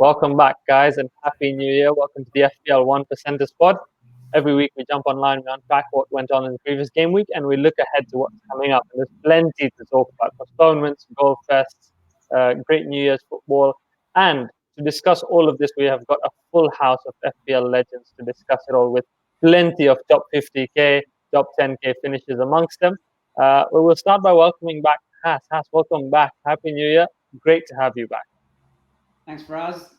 Welcome back, guys, and Happy New Year. Welcome to the FPL One Percenters Pod. Every week we jump online, we unpack what went on in the previous game week, and we look ahead to what's coming up. And there's plenty to talk about: postponements, goal fests, great New Year's football. And to discuss all of this, we have got a full house of FPL legends to discuss it all with plenty of top 50k, top 10k finishes amongst them. We will start by welcoming back Has. Has, welcome back. Happy New Year. Great to have you back. Thanks, Faraz.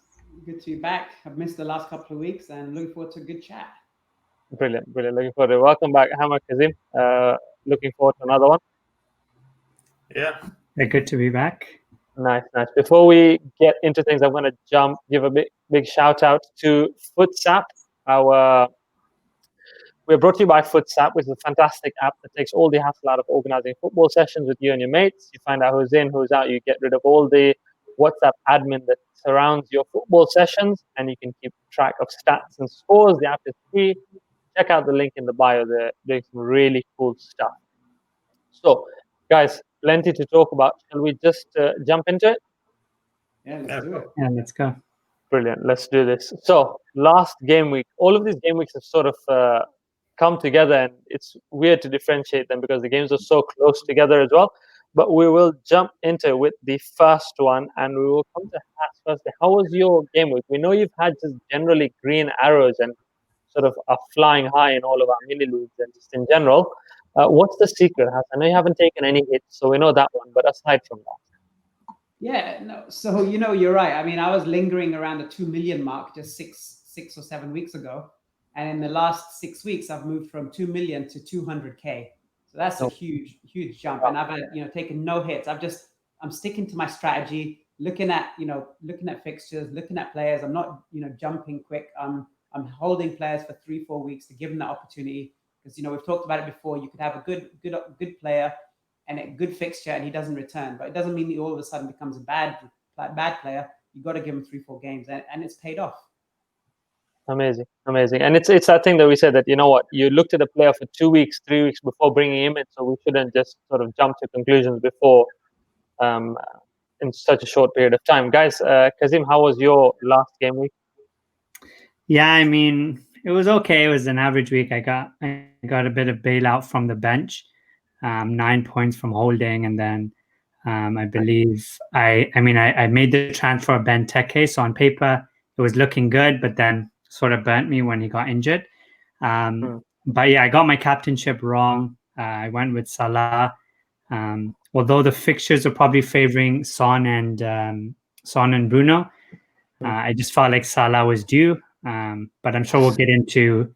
Good to be back. I've missed the last couple of weeks and looking forward to a good chat. Brilliant. Looking forward to it. Welcome back, Hammer Kazim. Looking forward to another one. Yeah, good to be back. Nice. Before we get into things, I'm going to give a big shout out to Footsapp. We're brought to you by Footsapp, which is a fantastic app that takes all the hassle out of organizing football sessions with you and your mates. You find out who's in, who's out. You get rid of all the WhatsApp admin that surrounds your football sessions, and you can keep track of stats and scores. The app is free. Check out the link in the bio. They're doing some really cool stuff. So, guys, plenty to talk about. Shall we just jump into it? Yeah, let's do it. Yeah, let's go. Brilliant. Let's do this. So, last game week, all of these game weeks have sort of come together, and it's weird to differentiate them because the games are so close together as well. But we will jump into it with the first one, and we will come to Has first. How was your game week? We know you've had just generally green arrows and sort of are flying high in all of our mini leagues and just in general. What's the secret, Has? I know you haven't taken any hits, so we know that one. But aside from that, yeah, no. So you're right. I mean, I was lingering around the 2 million mark just six or 7 weeks ago, and in the last 6 weeks, I've moved from 2 million to 200k. So that's a huge jump, and I've taken no hits. I'm sticking to my strategy, looking at fixtures, looking at players. I'm not jumping quick. I'm holding players for 3-4 weeks to give them the opportunity, because we've talked about it before. You could have a good player and a good fixture, and he doesn't return, but it doesn't mean he all of a sudden becomes a bad player. You got to give him 3-4 games, and it's paid off. Amazing. And it's that thing that we said that, you looked at a player for 2 weeks, 3 weeks before bringing him in, so we shouldn't just sort of jump to conclusions before in such a short period of time. Guys, Kazim, how was your last game week? Yeah, I mean, it was okay. It was an average week. I got a bit of bailout from the bench, 9 points from holding, and then I believe I made the transfer of Ben Teke, so on paper it was looking good, but then sort of burnt me when he got injured. But yeah, I got my captainship wrong. I went with Salah. Although the fixtures are probably favoring Son and Bruno, I just felt like Salah was due. But I'm sure we'll get into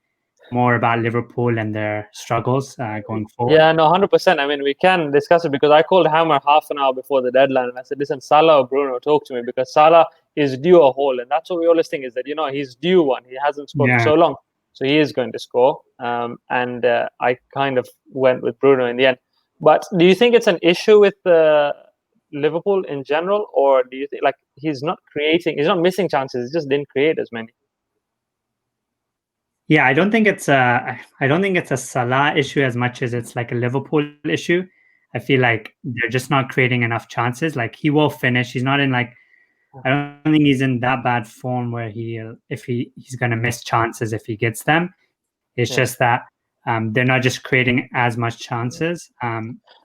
more about Liverpool and their struggles going forward. Yeah, no, 100%. I mean, we can discuss it because I called Hammer half an hour before the deadline, and I said, listen, Salah or Bruno, talk to me, because Salah is due a haul, and that's what we always think is that, he's due one. He hasn't scored for so long, so he is going to score. And I kind of went with Bruno in the end. But do you think it's an issue with Liverpool in general, or do you think he's not missing chances, he just didn't create as many? Yeah, I don't think it's a Salah issue as much as it's like a Liverpool issue. I feel like they're just not creating enough chances. Like, he will finish. He's not in I don't think he's in that bad form where he's going to miss chances if he gets them. It's just that they're not just creating as much chances.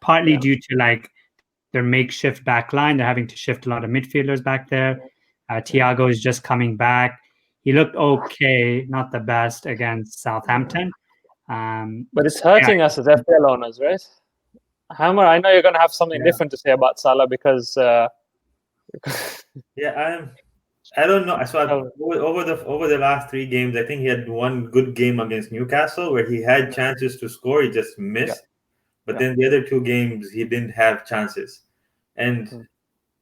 Partly due to their makeshift back line. They're having to shift a lot of midfielders back there. Thiago is just coming back. He looked okay, not the best against Southampton. But it's hurting us as FPL owners, right? Hammer, I know you're going to have something different to say about Salah because... Yeah, I don't know. So over the last 3 games, I think he had one good game against Newcastle where he had chances to score, he just missed. But then the other 2 games, he didn't have chances. And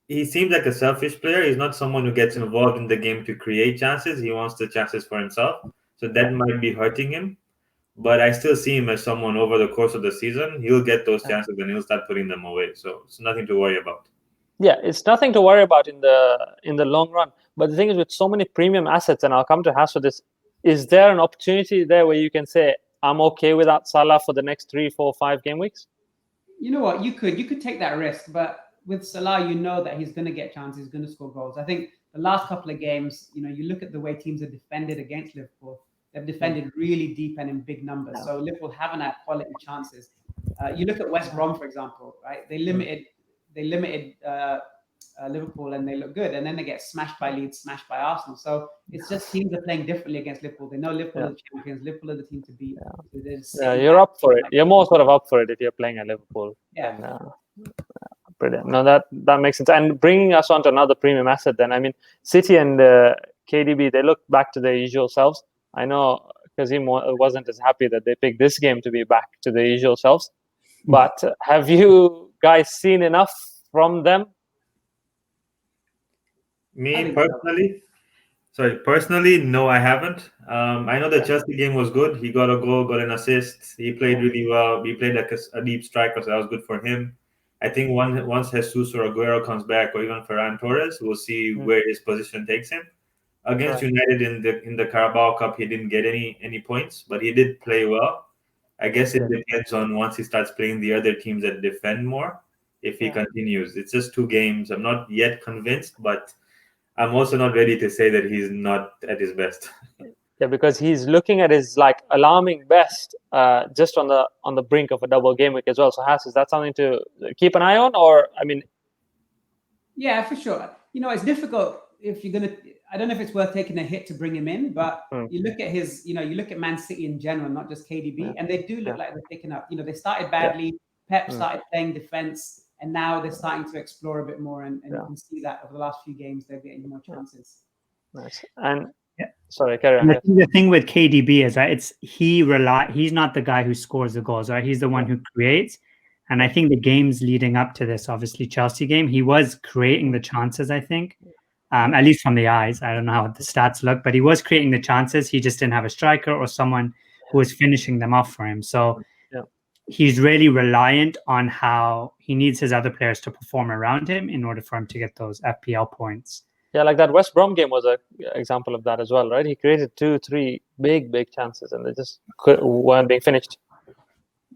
he seems like a selfish player. He's not someone who gets involved in the game to create chances. He wants the chances for himself. So that might be hurting him. But I still see him as someone over the course of the season. He'll get those chances and he'll start putting them away. So it's nothing to worry about. Yeah, it's nothing to worry about in the long run. But the thing is, with so many premium assets, and I'll come to Has for this, is there an opportunity there where you can say, I'm okay without Salah for the next 3, 4, 5 game weeks? You know what? You could take that risk, but with Salah, that he's going to get chances, he's going to score goals. I think the last couple of games, you look at the way teams have defended against Liverpool. They've defended really deep and in big numbers. So Liverpool haven't had quality chances. You look at West Brom, for example, right? They limited Liverpool and they look good, and then they get smashed by Leeds, smashed by Arsenal. So it's just teams are playing differently against Liverpool. They know Liverpool are the champions. Liverpool are the team to beat. So you're up for it. You're more sort of up for it if you're playing at Liverpool. Yeah. Brilliant. No, that makes sense. And bringing us on to another premium asset, then, I mean, City and KDB, they look back to their usual selves. I know Kazim wasn't as happy that they picked this game to be back to their usual selves. But have you guys seen enough from them? Personally, no, I haven't. I know the Chelsea game was good. He got a goal, got an assist. He played really well. He played like a deep striker, so that was good for him. I think once Jesus or Aguero comes back, or even Ferran Torres, we'll see where his position takes him. Against United in the Carabao Cup, he didn't get any points, but he did play well. I guess it depends on once he starts playing the other teams that defend more. If he continues, it's just 2 games. I'm not yet convinced, but I'm also not ready to say that he's not at his best. Yeah, because he's looking at his alarming best, just on the brink of a double game week as well. So, Has, is that something to keep an eye on, or I mean? Yeah, for sure. It's difficult if you're gonna. I don't know if it's worth taking a hit to bring him in, but you look at his. You look at Man City in general, not just KDB, and they do look like they're picking up. They started badly. Pep started playing defense, and now they're starting to explore a bit more, and you can see that over the last few games they're getting more chances. Nice. And sorry, carry on. I think the thing with KDB is that he's not the guy who scores the goals, right? He's the one who creates. And I think the games leading up to this, obviously Chelsea game, he was creating the chances, I think. At least from the eyes. I don't know how the stats look, but he was creating the chances. He just didn't have a striker or someone who was finishing them off for him. So he's really reliant on how he needs his other players to perform around him in order for him to get those FPL points. Yeah, like that West Brom game was an example of that as well, right? He created 2-3 big chances, and they just weren't being finished.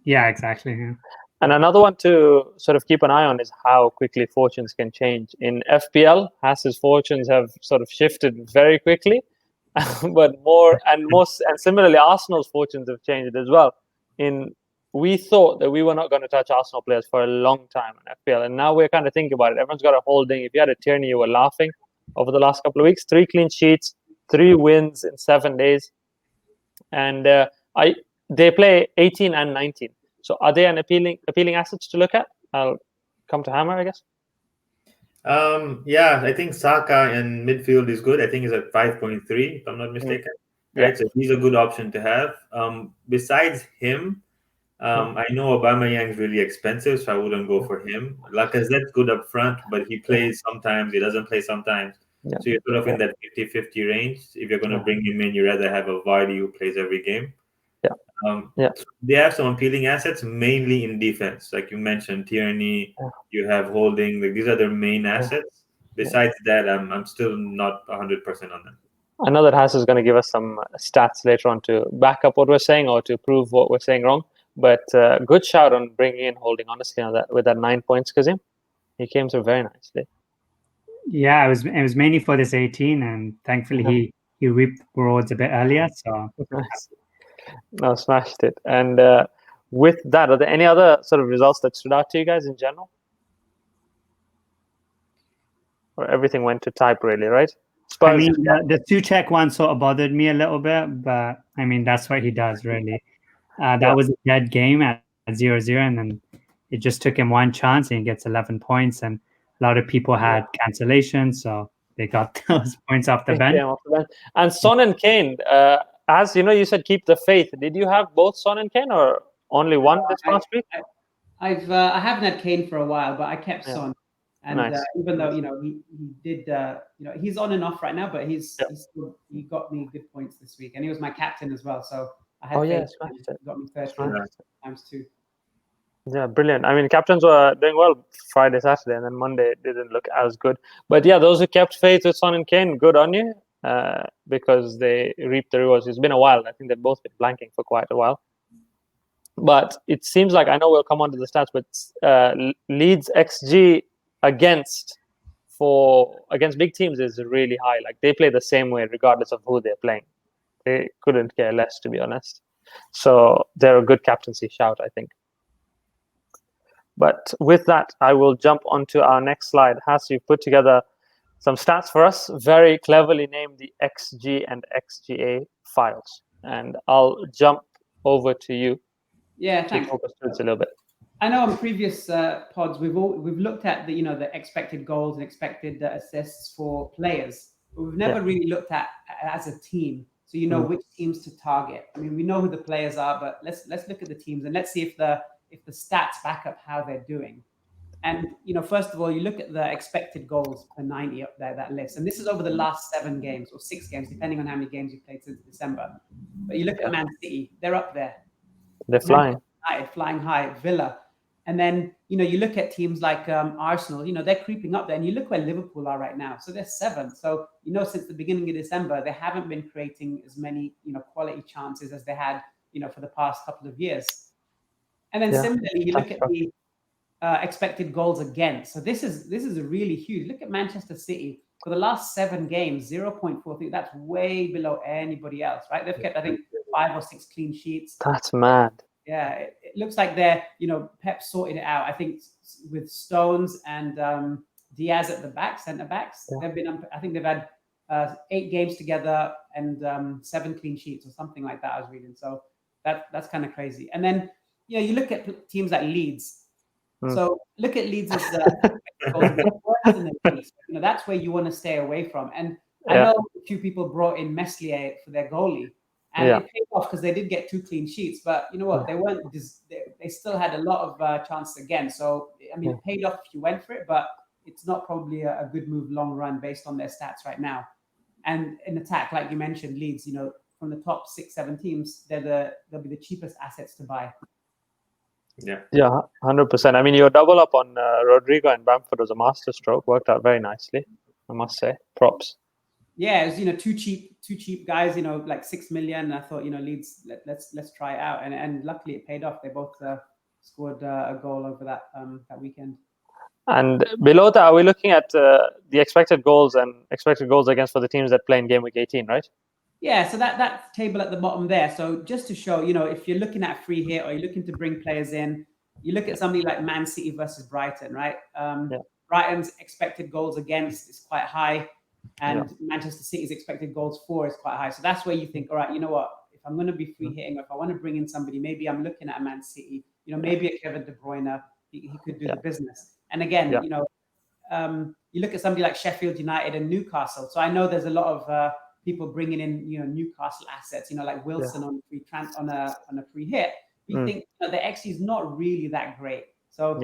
Yeah, exactly. Yeah. And another one to sort of keep an eye on is how quickly fortunes can change. In FPL, Haas's fortunes have sort of shifted very quickly, but and similarly, Arsenal's fortunes have changed as well. We thought that we were not going to touch Arsenal players for a long time in FPL, and now we're kind of thinking about it. Everyone's got a holding. If you had a Tierney, you were laughing over the last couple of weeks. 3 clean sheets, 3 wins in 7 days, and they play 18 and 19. So are they an appealing assets to look at? I'll come to Hammer, I guess. Yeah, I think Saka in midfield is good. I think he's at 5.3, if I'm not mistaken. Right, so he's a good option to have. Besides him, I know Aubameyang's really expensive, so I wouldn't go for him. Lacazette's good up front, but he plays sometimes, he doesn't play sometimes. So you're sort of in that 50-50 range. If you're going to bring him in, you'd rather have a Vardy who plays every game. They have some appealing assets, mainly in defense. Like you mentioned, Tierney, you have Holding. These are their main assets. Besides that, I'm still not 100% on them. I know that Haas is going to give us some stats later on to back up what we're saying or to prove what we're saying wrong. But good shout on bringing in Holding, honestly, on that, with that 9 points, Kazim. He came through very nicely. Yeah, it was mainly for this 18, and thankfully he reaped the rewards a bit earlier. So no, smashed it. And with that, are there any other sort of results that stood out to you guys in general? Or everything went to type, really, right? Spurs, I mean, the Souček one sort of bothered me a little bit, but I mean, that's what he does, really. That was a dead game at 0-0, and then it just took him one chance, and he gets 11 points, and a lot of people had cancellations, so they got those points off the bench. And Son and Kane, as you know, you said keep the faith. Did you have both Son and Kane, or only one this past week? I haven't had Kane for a while, but I kept Son. And even though he did, he's on and off right now, but he got me good points this week, and he was my captain as well. So I had got me 13 times 2. Yeah, brilliant. I mean, captains were doing well Friday, Saturday, and then Monday didn't look as good. But yeah, those who kept faith with Son and Kane, good on you, because they reaped the rewards. It's been a while. I think they've both been blanking for quite a while. But it seems like, I know we'll come on to the stats, but Leeds XG against for against big teams is really high. Like they play the same way regardless of who they're playing. They couldn't care less, to be honest. So they're a good captaincy shout, I think. But with that, I will jump onto our next slide. Has you put together some stats for us, very cleverly named the XG and XGA files. And I'll jump over to you. Yeah, thanks. To talk us through this a little bit. I know on previous pods we've looked at the expected goals and expected assists for players, but we've never really looked at as a team. So which teams to target. I mean, we know who the players are, but let's look at the teams and let's see if the stats back up how they're doing. And first of all, you look at the expected goals per 90 up there, that list, and this is over the last 7 games or 6 games, depending on how many games you played since December. But you look at Man City, they're up there. They're flying. Flying high. Villa. And then, you look at teams like Arsenal, they're creeping up there. And you look where Liverpool are right now. So they're 7th. So, since the beginning of December, they haven't been creating as many, quality chances as they had, for the past couple of years. And then similarly, you look at the expected goals against. So this is a really huge. Look at Manchester City. For the last 7 games, 0.43. That's way below anybody else, right? They've kept, I think, 5 or 6 clean sheets. That's mad. Yeah, it looks like they're, Pep sorted it out. I think with Stones and Diaz at the back, centre backs, they've been. I think they've had 8 games together and 7 clean sheets or something like that. I was reading, so that's kind of crazy. And then you look at teams like Leeds. So look at Leeds as that's where you want to stay away from. And I know a few people brought in Meslier for their goalie. And it paid off because they did get 2 clean sheets, but you know what? They weren't. They still had a lot of chances again. So I mean, it paid off if you went for it, but it's not probably a good move long run based on their stats right now. And in attack, like you mentioned, Leeds, from the top 6-7 teams, they'll be the cheapest assets to buy. Yeah, 100%. I mean, your double up on Rodrigo and Bamford was a masterstroke. Worked out very nicely, I must say. Props. Yeah, it was two cheap guys, like 6 million. I thought, Leeds, let's try it out, and luckily it paid off. They both scored a goal over that weekend. And below that, are we looking at the expected goals and expected goals against for the teams that play in Game Week 18, right? Yeah, so that table at the bottom there. So just to show, if you're looking at free hit or you're looking to bring players in, you look at somebody like Man City versus Brighton, right? Brighton's expected goals against is quite high. And Manchester City's expected goals for is quite high. So that's where you think, all right, you know what? If I'm going to be free hitting, or if I want to bring in somebody, maybe I'm looking at a Man City, maybe a Kevin De Bruyne, he could do the business. And again, you look at somebody like Sheffield United and Newcastle. So I know there's a lot of people bringing in, Newcastle assets, like Wilson on a free hit. You think the XG is not really that great. So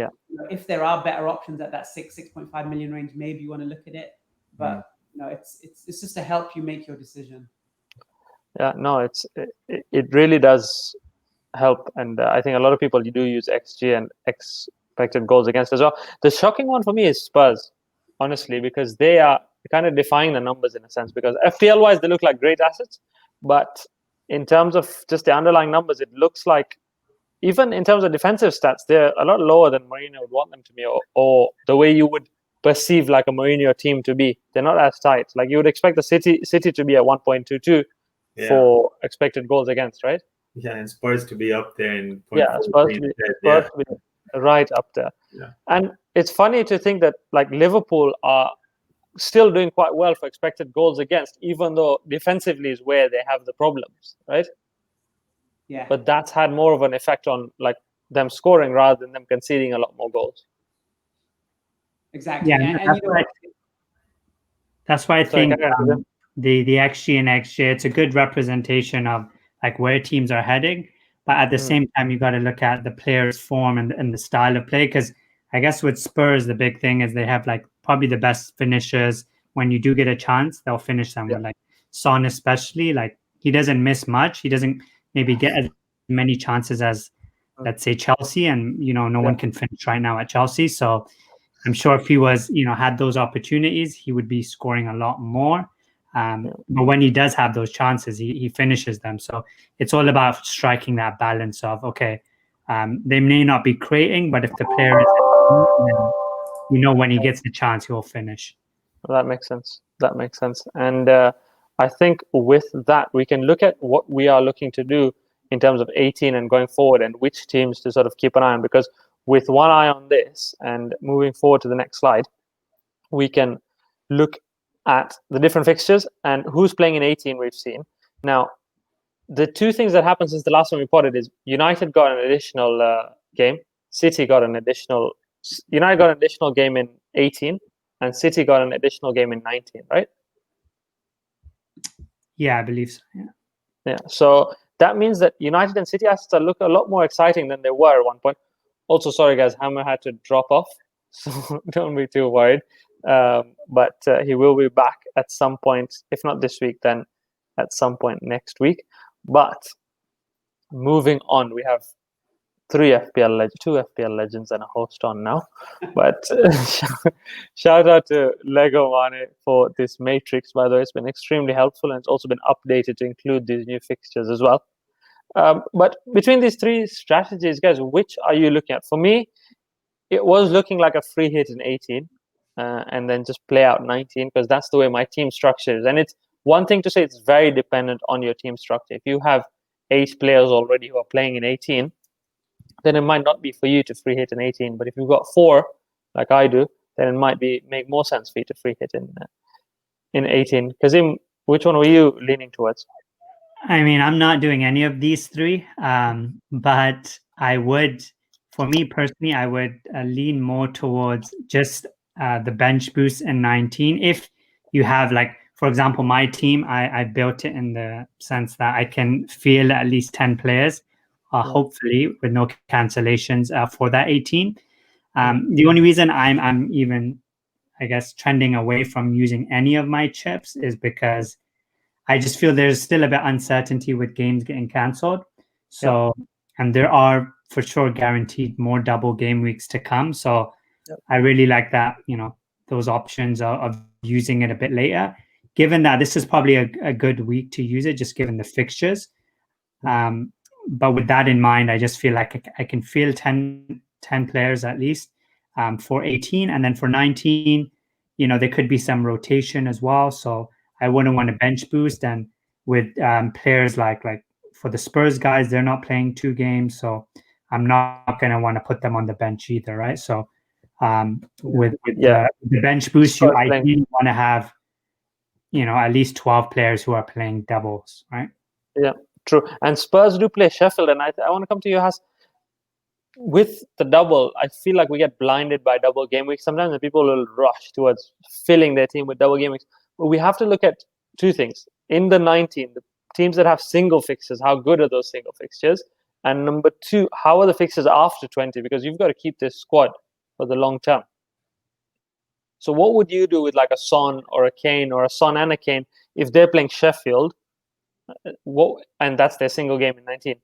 if there are better options at that 6.5 million range, maybe you want to look at it. But it's just to help you make your decision. Yeah, no, it really does help, and I think a lot of people do use XG and expected goals against as well. The shocking one for me is Spurs, honestly, because they are kind of defying the numbers in a sense. Because FPL wise, they look like great assets, but in terms of just the underlying numbers, it looks like even in terms of defensive stats, they're a lot lower than Mourinho would want them to be, or the way you would perceive like a Mourinho team to be. They're not as tight. Like you would expect the City to be at 1.22 for expected goals against, right? Yeah, and Spurs to be up there in Spurs to be right up there. Yeah. And it's funny to think that like Liverpool are still doing quite well for expected goals against, even though defensively is where they have the problems, right? Yeah. But that's had more of an effect on like them scoring rather than them conceding a lot more goals. Exactly. Yeah, and that's why I think the XG and XG, it's a good representation of like where teams are heading. But at the same time, you got to look at the players' form and the style of play. Because I guess with Spurs, the big thing is they have like probably the best finishers. When you do get a chance, they'll finish them with like Son, especially. Like he doesn't miss much. He doesn't maybe get as many chances as, let's say, Chelsea. And, no one can finish right now at Chelsea. So I'm sure if he was, had those opportunities, he would be scoring a lot more. But when he does have those chances, he finishes them. So it's all about striking that balance of, they may not be creating, but if the player is, when he gets the chance, he'll finish. That makes sense. And I think with that, we can look at what we are looking to do in terms of 18 and going forward, and which teams to sort of keep an eye on. Because with one eye on this and moving forward to the next slide, we can look at the different fixtures and who's playing in 18 we've seen. Now, the two things that happened since the last time we reported is United got an additional game, United got an additional game in 18, and City got an additional game in 19, right? Yeah, I believe so. Yeah. So that means that United and City assets look a lot more exciting than they were at one point. Also, sorry guys, Hammer had to drop off, so don't be too worried. But he will be back at some point, if not this week, then at some point next week. But moving on, we have two FPL legends and a host on now. But shout out to Lego Mane for this matrix, by the way. It's been extremely helpful, and it's also been updated to include these new fixtures as well. But between these three strategies, guys, which are you looking at? For me, it was looking like a free hit in 18 and then just play out 19, because that's the way my team structure is. And it's one thing to say it's very dependent on your team structure. If you have 8 players already who are playing in 18, then it might not be for you to free hit in 18. But if you've got 4, like I do, then it might make more sense for you to free hit in 18. Kazim, which one were you leaning towards? I mean, I'm not doing any of these three, but I would, for me personally, I would lean more towards just the bench boost in 19. If you have, like, for example, my team, I built it in the sense that I can field at least 10 players, hopefully with no cancellations for that 18. The only reason I'm even, I guess, trending away from using any of my chips is because I just feel there's still a bit of uncertainty with games getting cancelled. So, and there are for sure guaranteed more double game weeks to come. So I really like that, those options of using it a bit later, given that this is probably a good week to use it, just given the fixtures. But with that in mind, I just feel like I can field 10 players at least for 18. And then for 19, there could be some rotation as well. So I wouldn't want to bench boost. And with players like for the Spurs guys, they're not playing 2 games. So I'm not going to want to put them on the bench either, right? So with the bench boost, you ideally want to have, at least 12 players who are playing doubles, right? Yeah, true. And Spurs do play Sheffield. And I want to come to you, Has. With the double, I feel like we get blinded by double game weeks. Sometimes the people will rush towards filling their team with double game weeks. But we have to look at 2 things. In the 19, the teams that have single fixtures, how good are those single fixtures? And number 2, how are the fixtures after 20? Because you've got to keep this squad for the long term. So what would you do with like a Son or a Kane, or a Son and a Kane, if they're playing Sheffield, and that's their single game in 19?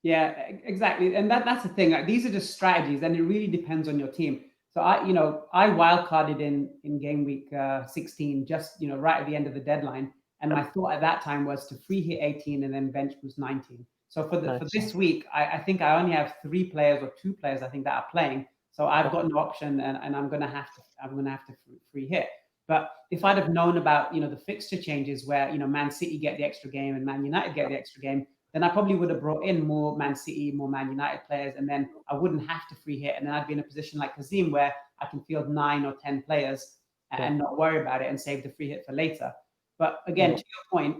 Yeah, exactly. And that's the thing. Like, these are just strategies, and it really depends on your team. So I wildcarded in game week 16, just right at the end of the deadline, and my thought at that time was to free hit 18 and then bench boost 19. So for this week, I think I only have 3 players or 2 players I think that are playing. So I've got no option, and I'm gonna have to free hit. But if I'd have known about the fixture changes where Man City get the extra game and Man United get the extra game, then I probably would have brought in more Man City, more Man United players, and then I wouldn't have to free hit. And then I'd be in a position like Kazim where I can field 9 or 10 players and not worry about it and save the free hit for later. But again, to your point,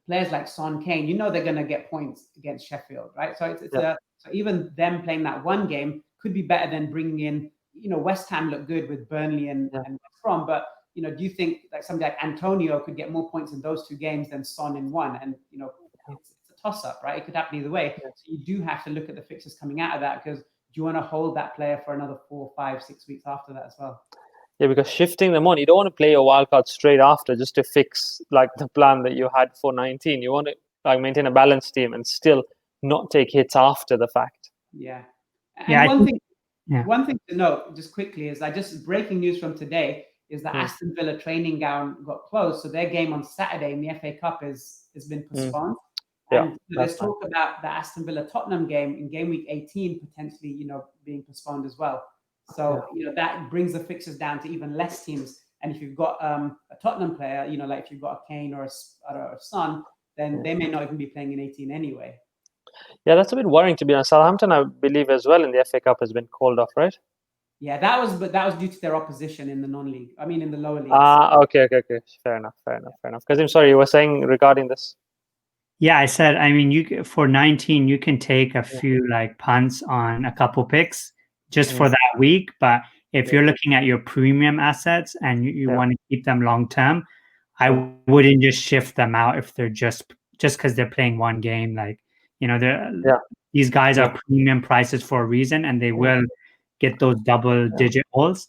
players like Son, Kane, they're going to get points against Sheffield, right? So so even them playing that one game could be better than bringing in, West Ham look good with Burnley and West Brom, but do you think like somebody like Antonio could get more points in those 2 games than Son in one? And it's a toss up, right? It could happen either way. So you do have to look at the fixtures coming out of that, because do you want to hold that player for another 4, 5, 6 weeks after that as well? Yeah, because shifting them on, you don't want to play your wildcard straight after just to fix like the plan that you had for 19. You want to like maintain a balanced team and still not take hits after the fact. Yeah. And one thing to note just quickly is breaking news from today is that Aston Villa training ground got closed. So their game on Saturday in the FA Cup has been postponed. And there's talk about the Aston Villa Tottenham game in game week 18 potentially, being postponed as well. So, that brings the fixtures down to even less teams And if you've got a Tottenham player, like if you've got a Kane or a Son, then they may not even be playing in 18 anyway. Yeah, that's a bit worrying to be honest. Southampton, I believe, as well in the FA Cup has been called off, right? Yeah, that was due to their opposition in the non-league. I mean, in the lower leagues. Okay. Fair enough. Because I'm sorry, you were saying regarding this. Yeah, I said, I mean, for 19, you can take a few like punts on a couple picks just for that week. But if you're looking at your premium assets and you want to keep them long term, I wouldn't just shift them out if they're just because they're playing one game. Like, these guys are premium prices for a reason, and they will get those double-digit goals.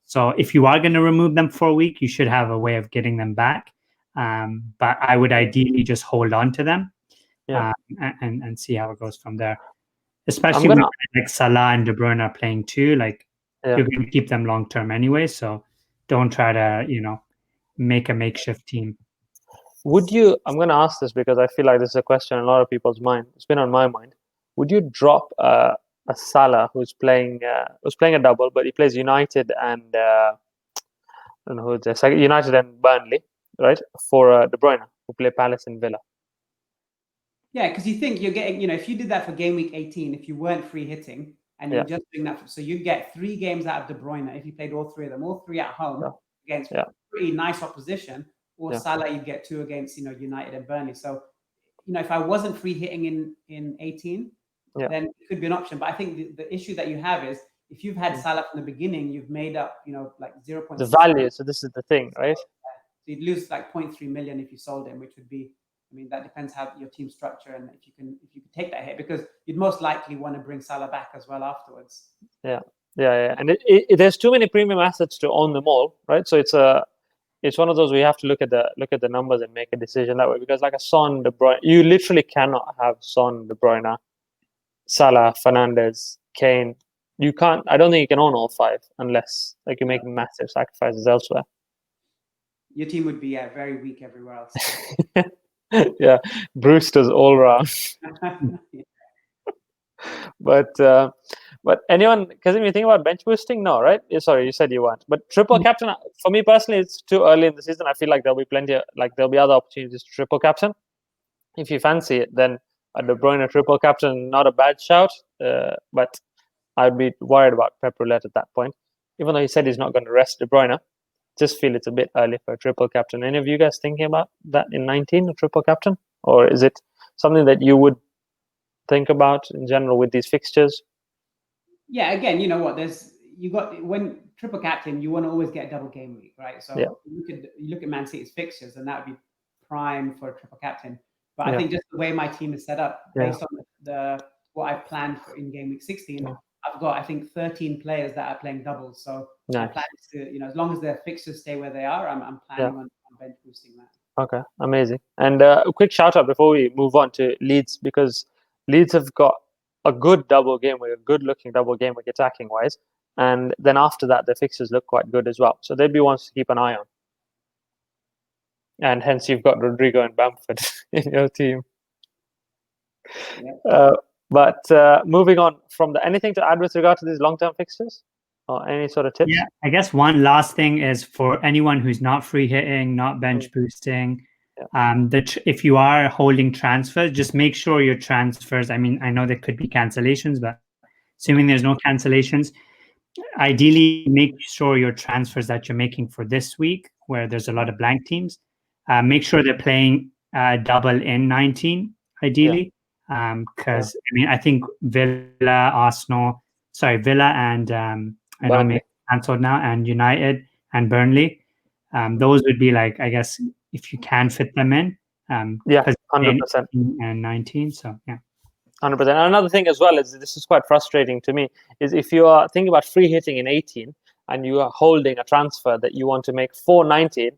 So if you are going to remove them for a week, you should have a way of getting them back. But I would ideally just hold on to them and see how it goes from there. Especially when like Salah and De Bruyne are playing too. Like you're going to keep them long term anyway. So don't try to make a makeshift team. Would you? I'm going to ask this because I feel like this is a question in a lot of people's mind. It's been on my mind. Would you drop a Salah who's playing a double, but he plays United and I don't know who it's United and Burnley, right? For De Bruyne, who play Palace and Villa. Yeah, because you think you're getting, if you did that for game week 18, if you weren't free hitting and you're just doing that, so you'd get 3 games out of De Bruyne if you played all 3 of them, all 3 at home against pretty nice opposition. Or Salah, you'd get 2 against United and Burnley. So if I wasn't free hitting in 18, then it could be an option. But I think the issue that you have is if you've had Salah from the beginning, you've made up like 0.6 the value. So this is the thing, right? So you'd lose like 0.3 million if you sold him, which would be, I mean, that depends how your team structure and if you can take that hit, because you'd most likely want to bring Salah back as well afterwards. Yeah. And there's too many premium assets to own them all, right? So it's one of those where you have to look at the numbers and make a decision that way, because like a Son, De Bruyne, you literally cannot have Son, De Bruyne, Salah, Fernandes, Kane. You can't. I don't think you can own all 5 unless like you're making massive sacrifices elsewhere. Your team would be very weak everywhere else. Yeah, Brewster's all round. But anyone, Kazim, you think about bench boosting? No, right? Sorry, you said you weren't. But triple captain, for me personally, it's too early in the season. I feel like there'll be other opportunities to triple captain. If you fancy it, then a De Bruyne triple captain, not a bad shout. But I'd be worried about Pep Roulette at that point. Even though he said he's not going to rest De Bruyne, just feel it's a bit early for a triple captain. Any of you guys thinking about that in 19, a triple captain? Or is it something that you would think about in general with these fixtures? Yeah, again, you know what? When triple captain, you want to always get a double game week, right? So you look at Man City's fixtures, and that would be prime for a triple captain. But I think just the way my team is set up, based on what I've planned for in game week 16, I've got, I think, 13 players that are playing doubles. So my plan is to, as long as their fixtures stay where they are, I'm planning on bench boosting that. Okay, amazing. And a quick shout out before we move on to Leeds, because Leeds have got a good double game week, a good looking double game week attacking wise. And then after that, the fixtures look quite good as well. So they'd be ones to keep an eye on. And hence you've got Rodrigo and Bamford in your team. Yeah. But moving on from anything to add with regard to these long-term fixtures? Or any sort of tips? Yeah, I guess one last thing is for anyone who's not free hitting, not bench boosting, if you are holding transfers, just make sure your transfers, I mean, I know there could be cancellations, but assuming there's no cancellations, ideally make sure your transfers that you're making for this week, where there's a lot of blank teams, make sure they're playing double in 19, ideally. Because I mean, I think Villa and I know maybe cancelled now, and United and Burnley. Those would be like, I guess, if you can fit them in. 100%. And 19, so yeah. 100%. And another thing as well is, this is quite frustrating to me, is if you are thinking about free hitting in 18 and you are holding a transfer that you want to make for 19,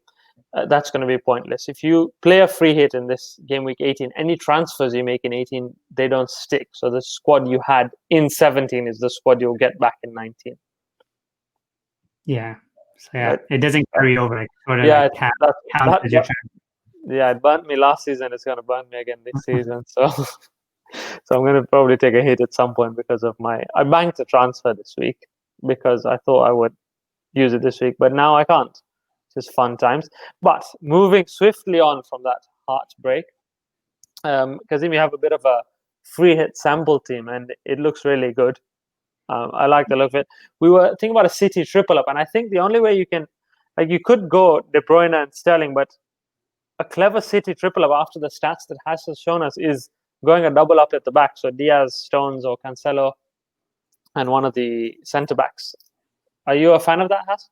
that's going to be pointless. If you play a free hit in this game week 18, any transfers you make in 18, they don't stick. So the squad you had in 17 is the squad you'll get back in 19. Yeah. So yeah, it doesn't carry over. It sort of it burnt me last season. It's going to burn me again this season. So I'm going to probably take a hit at some point because of I banked a transfer this week because I thought I would use it this week, but now I can't. It's just fun times. But moving swiftly on from that heartbreak, Kazim, we have a bit of a free hit sample team, and it looks really good. I like the look of it. We were thinking about a City triple up, and I think the only way you can, like, you could go De Bruyne and Sterling, but a clever City triple up after the stats that has shown us is going a double up at the back. So Diaz, Stones, or Cancelo, and one of the centre backs. Are you a fan of that, Has?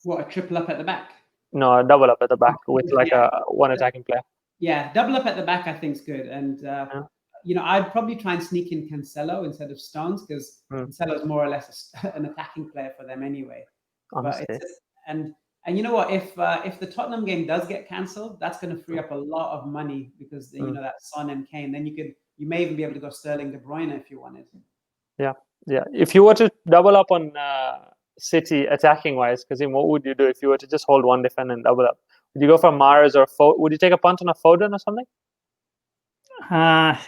What, a triple up at the back? No, a double up at the back with like a one attacking player. Yeah, double up at the back I think is good. And, I'd probably try and sneak in Cancelo instead of Stones because Cancelo is more or less an attacking player for them anyway. Honestly. But and you know what? If the Tottenham game does get cancelled, that's going to free up a lot of money because that Son and Kane. Then you may even be able to go Sterling, De Bruyne if you wanted. Yeah. If you were to double up on City attacking wise, Kazim, what would you do if you were to just hold one defender and double up? Would you go for Mahrez or would you take a punt on a Foden or something?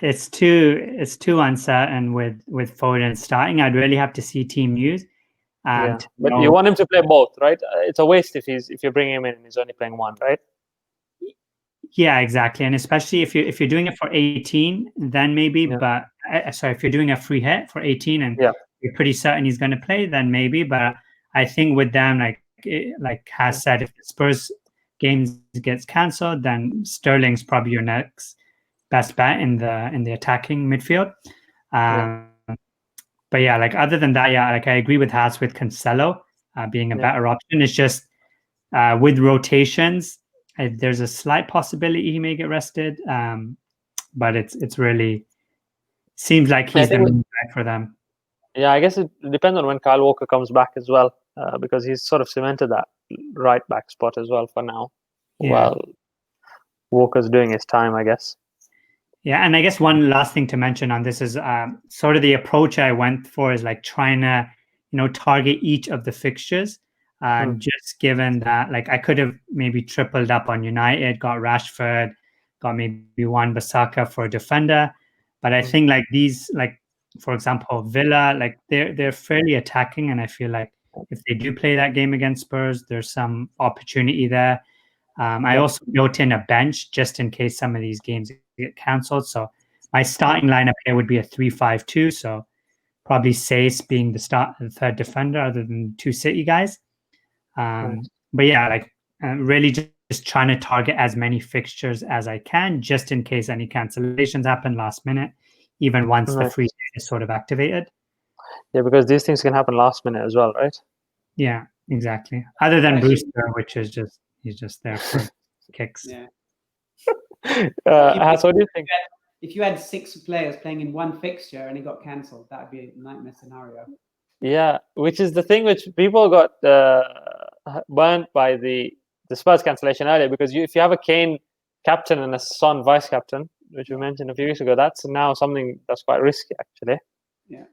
It's too uncertain with Foden starting. I'd really have to see team news. But you want him to play both, right? It's a waste if you're bringing him in and he's only playing one, right? Yeah, exactly. And especially if you're doing it for 18, then maybe. But if you're doing a free hit for 18 and you're pretty certain he's going to play, then maybe. But I think with them, like Has said, if the Spurs games gets cancelled, then Sterling's probably your next best bet in the attacking midfield. But yeah, like other than that, like I agree with Has with Cancelo being a better option. It's just with rotations, there's a slight possibility he may get rested, but it's really seems like he's the main back for them. Yeah, I guess it depends on when Kyle Walker comes back as well, because he's sort of cemented that right back spot as well for now. While Walker's doing his time, I guess. Yeah, and I guess one last thing to mention on this is sort of the approach I went for is like trying to, target each of the fixtures. Just given that, like I could have maybe tripled up on United, got Rashford, got maybe Wan-Bissaka for a defender, but I think like these, like for example Villa, like they're fairly attacking, and I feel like if they do play that game against Spurs, there's some opportunity there. I also built in a bench just in case some of these games get cancelled. So my starting lineup here would be a 3-5-2. So probably Sace being the third defender, other than two City guys. But yeah, like really just trying to target as many fixtures as I can, just in case any cancellations happen last minute, even once the free is sort of activated. Yeah, because these things can happen last minute as well, right? Yeah, exactly. Other than Brewster, which is he's just there for kicks. Yeah. What do you think? If you had 6 players playing in one fixture and it got cancelled, that would be a nightmare scenario. Yeah, which is the thing which people got burnt by the Spurs cancellation earlier, because if you have a Kane captain and a Son vice captain, which we mentioned a few weeks ago, that's now something that's quite risky, actually. Yeah.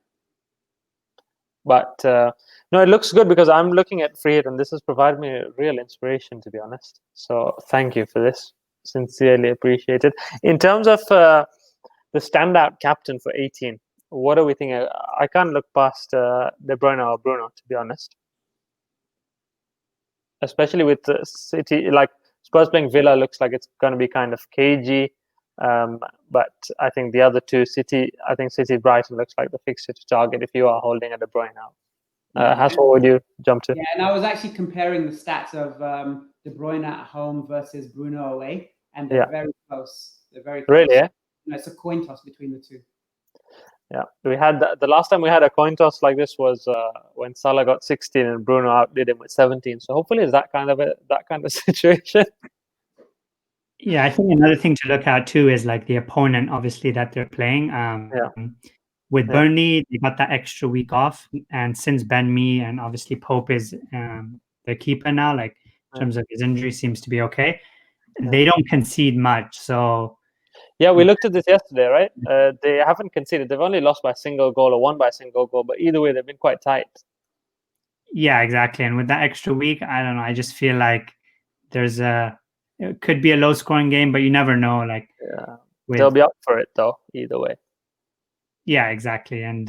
But no, it looks good because I'm looking at Freehit, and this has provided me real inspiration, to be honest. So thank you for this. Sincerely appreciated. In terms of the standout captain for 18, what are we thinking? I can't look past De Bruyne or Bruno, to be honest. Especially with City, like Spurs playing Villa, looks like it's going to be kind of cagey. But I think the other two, City Brighton looks like the fixture to target if you are holding a De Bruyne out. What would you jump to? Yeah, and I was actually comparing the stats of De Bruyne at home versus Bruno away, and they're very close. They're very close. Really? Yeah? It's a coin toss between the two. Yeah, we had the last time we had a coin toss like this was when Salah got 16 and Bruno outdid him with 17. So hopefully it's that kind of situation. Yeah, I think another thing to look at too is like the opponent, obviously, that they're playing. With Burnley, they got that extra week off, and since Ben Mee and obviously Pope is their keeper now, like in terms of his injury, seems to be okay. They don't concede much, so. Yeah, we looked at this yesterday, right? They haven't conceded. They've only lost by a single goal or won by a single goal, but either way, they've been quite tight. Yeah, exactly. And with that extra week, I don't know. I just feel like it could be a low-scoring game, but you never know. Like, they'll be up for it though, either way. Yeah, exactly. And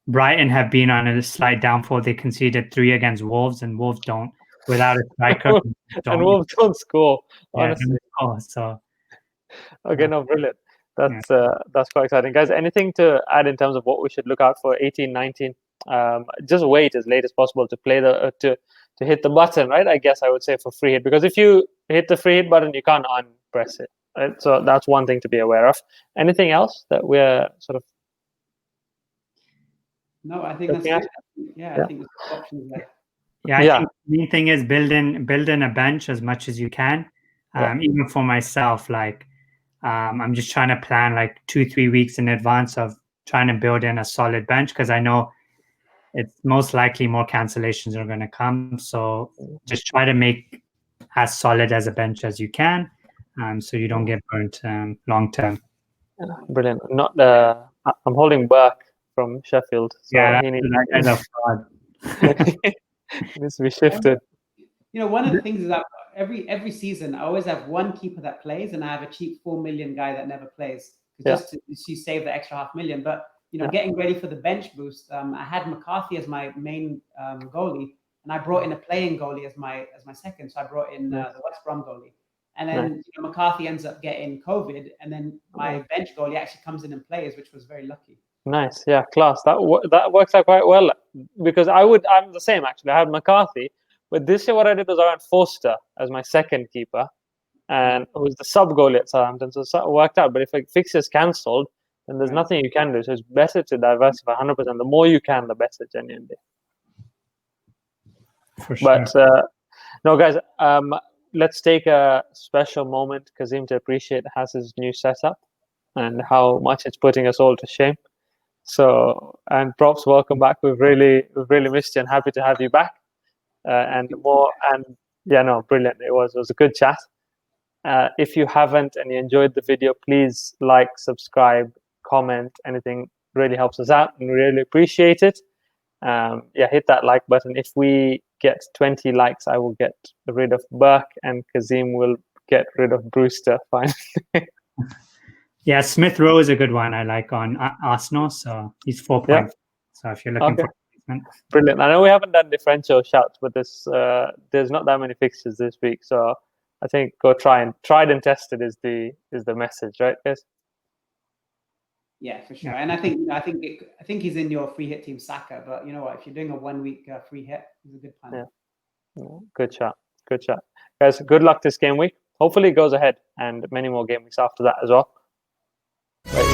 Brighton have been on a slight downfall. They conceded 3 against Wolves, and Wolves don't without a striker. And Wolves don't score, Yeah, honestly. so Okay, no, brilliant. That's quite exciting, guys. Anything to add in terms of what we should look out for 18, 19? Just wait as late as possible to play to hit the button, right? I guess I would say for free hit, because if you hit the free hit button, you can't unpress it, right? So that's one thing to be aware of. Anything else that we're sort of? No, I think that's good. I think there's options there. I think the main thing is building a bench as much as you can. Even for myself, like I'm just trying to plan like 2-3 weeks in advance of trying to build in a solid bench, because I know it's most likely more cancellations are going to come. So just try to make as solid as a bench as you can, so you don't get burnt long term. Brilliant. I'm holding Burke from Sheffield. So he needs to be shifted. One of the things is that every season I always have one keeper that plays, and I have a cheap 4 million guy that never plays, just to save the extra 500,000. But getting ready for the bench boost, I had McCarthy as my main goalie, and I brought in a playing goalie as my second. So I brought in the West Brom goalie, and then McCarthy ends up getting COVID, and then my bench goalie actually comes in and plays, which was very lucky. Nice, yeah, class. That works out quite well, because I'm the same actually. I had McCarthy, but this year what I did was I went Forster as my second keeper, and it was the sub goalie at Southampton, so it worked out. But if a fixture's cancelled, then there's nothing you can do. So it's better to diversify 100%. The more you can, the better, genuinely. For sure. But no, guys, let's take a special moment, Kazim, to appreciate Has's new setup and how much it's putting us all to shame. So, and props, welcome back. We've really missed you and happy to have you back. Brilliant. It was a good chat. If you haven't and you enjoyed the video, please like, subscribe, comment. Anything really helps us out, and we really appreciate it. Hit that like button. If we get 20 likes, I will get rid of Burke, and Kazim will get rid of Brewster finally. Yeah, Smith Rowe is a good one I like on Arsenal. So he's 4 points. So if you're looking for replacement. Brilliant. I know we haven't done differential shouts, but there's not that many fixtures this week. So I think go tried and tested is the message, right, guys? Yeah, for sure. And I think he's in your free hit team, Saka. But you know what? If you're doing a 1 week free hit, it's a good plan. Yeah. Good shot. Guys, good luck this game week. Hopefully it goes ahead, and many more game weeks after that as well. But